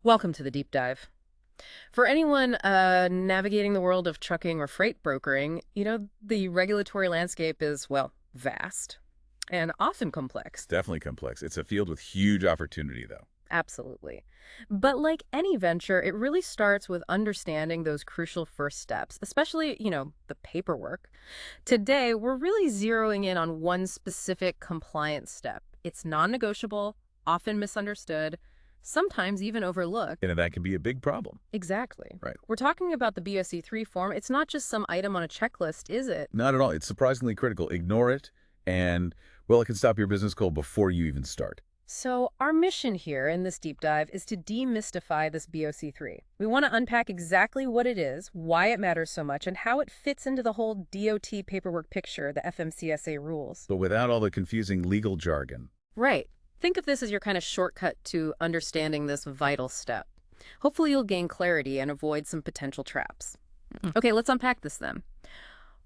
Welcome to the deep dive. For anyone navigating the world of trucking or freight brokering, the regulatory landscape is, well, vast and often complex. Definitely complex. It's a field with huge opportunity, though. Absolutely. But like any venture, it really starts with understanding those crucial first steps, especially, the paperwork. Today, we're really zeroing in on one specific compliance step. It's non-negotiable, often misunderstood, sometimes even overlooked. And that can be a big problem. Exactly. Right. We're talking about the BOC-3 form. It's not just some item on a checklist, is it? Not at all. It's surprisingly critical. Ignore it, and, well, it can stop your business goal before you even start. So our mission here in this deep dive is to demystify this BOC-3. We want to unpack exactly what it is, why it matters so much, and how it fits into the whole DOT paperwork picture, the FMCSA rules. But without all the confusing legal jargon. Right. Think of this as your kind of shortcut to understanding this vital step. Hopefully you'll gain clarity and avoid some potential traps. Okay, let's unpack this then.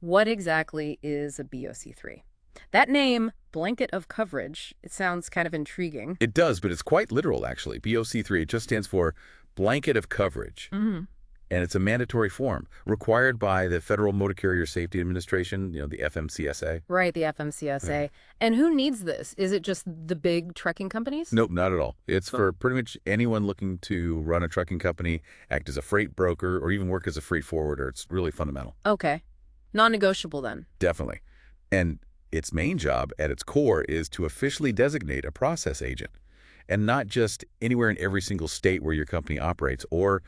What exactly is a BOC-3? That name, blanket of coverage, it sounds kind of intriguing. It does, but it's quite literal, actually. BOC-3, it just stands for Blanket of Coverage. And it's a mandatory form required by the Federal Motor Carrier Safety Administration, the FMCSA. Right, the FMCSA. And who needs this? Is it just the big trucking companies? Nope, not at all. It's for pretty much anyone looking to run a trucking company, act as a freight broker, or even work as a freight forwarder. It's really fundamental. Okay. Non-negotiable then. Definitely. And its main job at its core is to officially designate a process agent, and not just anywhere in every single state where your company operates or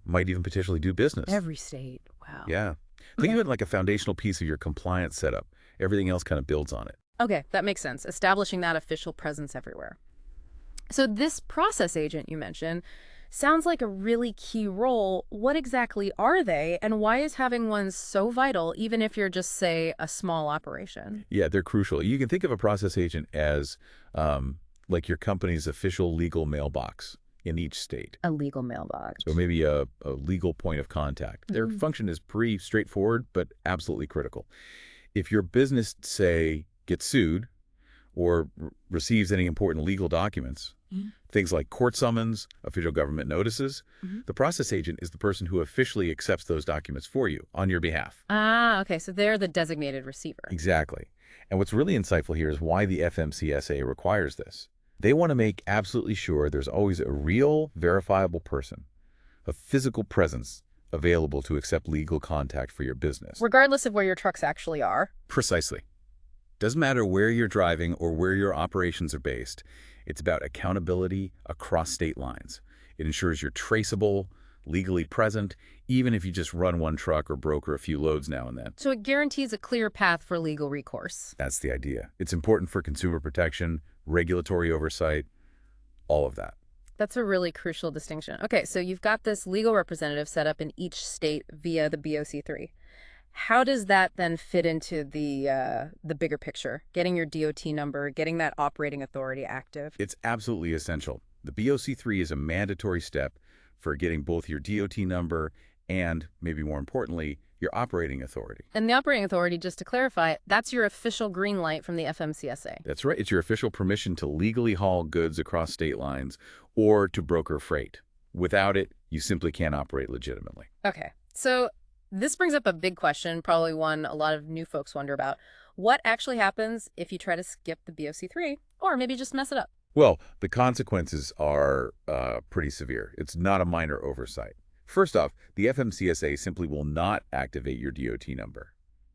might even potentially do business. Every state. Wow. Yeah. Think of it like a foundational piece of your compliance setup. Everything else kind of builds on it. Okay, that makes sense. Establishing that official presence everywhere. So this process agent you mentioned sounds like a really key role. What exactly are they, and why is having one so vital, even if you're just, say, a small operation? Yeah, they're crucial. You can think of a process agent as like your company's official legal mailbox in each state. A legal mailbox. So maybe a legal point of contact. Their function is pretty straightforward, but absolutely critical. If your business, say, gets sued or receives any important legal documents, things like court summons, official government notices, the process agent is the person who officially accepts those documents for you on your behalf. Ah, okay, so they're the designated receiver. Exactly. And what's really insightful here is why the FMCSA requires this. They want to make absolutely sure there's always a real, verifiable person, a physical presence available to accept legal contact for your business. Regardless of where your trucks actually are. Precisely. Doesn't matter where you're driving or where your operations are based. It's about accountability across state lines. It ensures you're traceable, legally present, even if you just run one truck or broker a few loads now and then. So it guarantees a clear path for legal recourse. That's the idea. It's important for consumer protection, regulatory oversight, all of that. That's a really crucial distinction. Okay, so you've got this legal representative set up in each state via the BOC-3. How does that then fit into the bigger picture? Getting your DOT number, getting that operating authority active? It's absolutely essential. The BOC-3 is a mandatory step for getting both your DOT number and, maybe more importantly, your operating authority. And the operating authority, just to clarify, that's your official green light from the FMCSA. That's right. It's your official permission to legally haul goods across state lines or to broker freight. Without it, you simply can't operate legitimately. Okay, so this brings up a big question, probably one a lot of new folks wonder about. What actually happens if you try to skip the BOC-3 or maybe just mess it up? Well, the consequences are pretty severe. It's not a minor oversight. First off, the FMCSA simply will not activate your DOT number,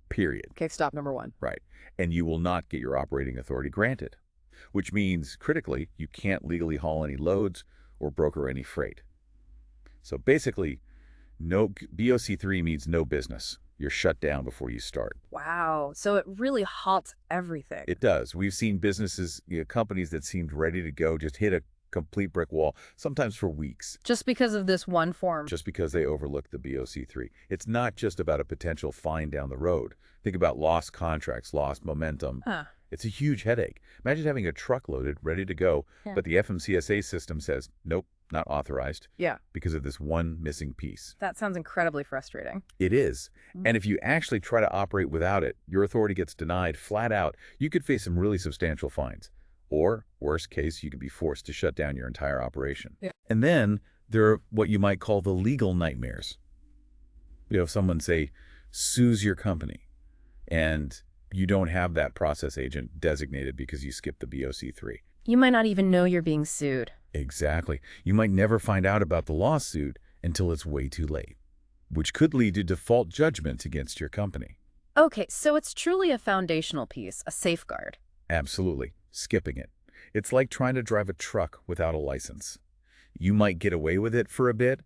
period. Okay, stop number one. Right. And you will not get your operating authority granted, which means, critically, you can't legally haul any loads or broker any freight. So basically, no BOC-3 means no business. You're shut down before you start. Wow, so it really halts everything. It does. We've seen businesses, companies that seemed ready to go just hit a complete brick wall, sometimes for weeks. Just because of this one form. Just because they overlooked the BOC-3. It's not just about a potential fine down the road. Think about lost contracts, lost momentum. It's a huge headache. Imagine having a truck loaded, ready to go, but the FMCSA system says, nope, not authorized. Yeah. Because of this one missing piece. That sounds incredibly frustrating. It is. And if you actually try to operate without it, your authority gets denied flat out. You could face some really substantial fines. Or, worst case, you could be forced to shut down your entire operation. Yeah. And then there are what you might call the legal nightmares. If someone, say, sues your company and you don't have that process agent designated because you skipped the BOC-3. You might not even know you're being sued. Exactly. You might never find out about the lawsuit until it's way too late, which could lead to default judgment against your company. Okay, so it's truly a foundational piece, a safeguard. Absolutely. Skipping it. It's like trying to drive a truck without a license. You might get away with it for a bit,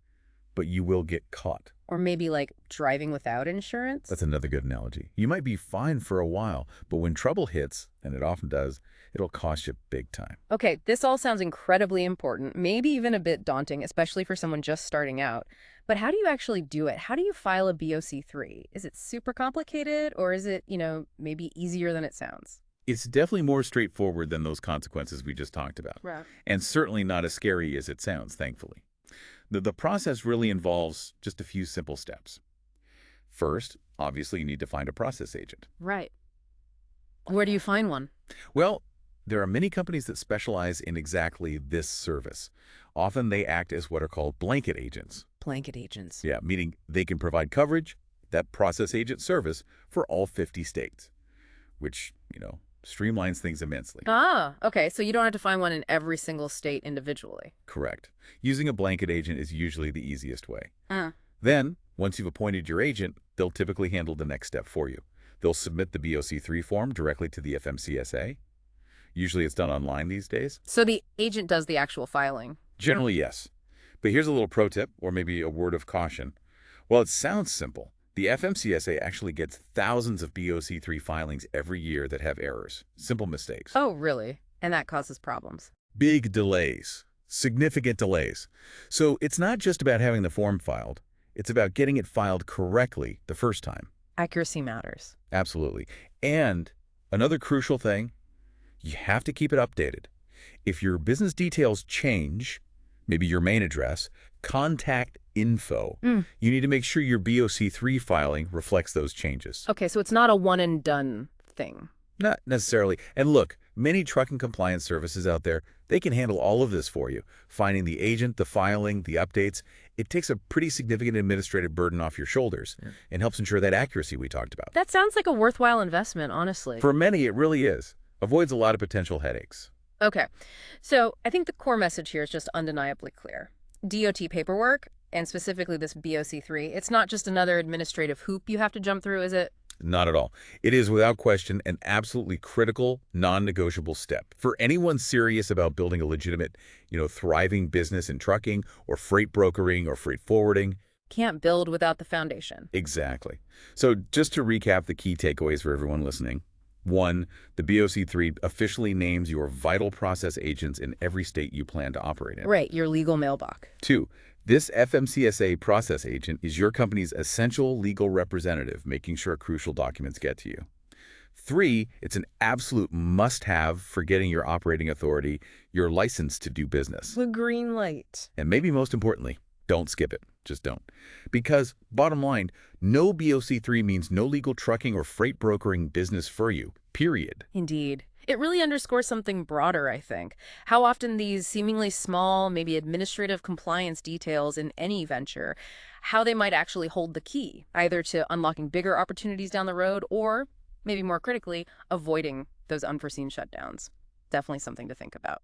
but you will get caught. Or maybe like driving without insurance? That's another good analogy. You might be fine for a while, but when trouble hits, and it often does, it'll cost you big time. Okay, this all sounds incredibly important, maybe even a bit daunting, especially for someone just starting out. But how do you actually do it? How do you file a BOC-3? Is it super complicated, or is it, maybe easier than it sounds? It's definitely more straightforward than those consequences we just talked about. Right. And certainly not as scary as it sounds, thankfully. The process really involves just a few simple steps. First, obviously, you need to find a process agent. Right. Where do you find one? Well, there are many companies that specialize in exactly this service. Often they act as what are called blanket agents. Blanket agents. Yeah, meaning they can provide coverage, that process agent service, for all 50 states, which, streamlines things immensely. Ah, okay, so you don't have to find one in every single state individually. Correct. Using a blanket agent is usually the easiest way. Uh. Then, once you've appointed your agent, they'll typically handle the next step for you. They'll submit the BOC-3 form directly to the FMCSA. Usually it's done online these days. So the agent does the actual filing? Generally, yes. But here's a little pro tip, or maybe a word of caution. While it sounds simple, the FMCSA actually gets thousands of BOC-3 filings every year that have errors, simple mistakes. Oh, really? And that causes problems? Big delays, significant delays. So it's not just about having the form filed. It's about getting it filed correctly the first time. Accuracy matters. Absolutely. And another crucial thing, you have to keep it updated. If your business details change, maybe your main address, contact info, you need to make sure your BOC-3 filing reflects those changes. Okay, so it's not a one-and-done thing. Not necessarily. And look, many trucking compliance services out there, they can handle all of this for you. Finding the agent, the filing, the updates. It takes a pretty significant administrative burden off your shoulders and helps ensure that accuracy we talked about. That sounds like a worthwhile investment, honestly. For many, it really is. Avoids a lot of potential headaches. Okay, so I think the core message here is just undeniably clear. DOT paperwork, and specifically this BOC-3, it's not just another administrative hoop you have to jump through, is it? Not at all. It is without question an absolutely critical, non-negotiable step. For anyone serious about building a legitimate, thriving business in trucking or freight brokering or freight forwarding. Can't build without the foundation. Exactly. So just to recap the key takeaways for everyone listening. 1, the BOC-3 officially names your vital process agents in every state you plan to operate in. Right, your legal mailbox. 2, this FMCSA process agent is your company's essential legal representative, making sure crucial documents get to you. 3, it's an absolute must-have for getting your operating authority, your license to do business. The green light. And maybe most importantly, don't skip it. Just don't. Because, bottom line, no BOC-3 means no legal trucking or freight brokering business for you, period. Indeed. It really underscores something broader, I think. How often these seemingly small, maybe administrative compliance details in any venture, how they might actually hold the key, either to unlocking bigger opportunities down the road or, maybe more critically, avoiding those unforeseen shutdowns. Definitely something to think about.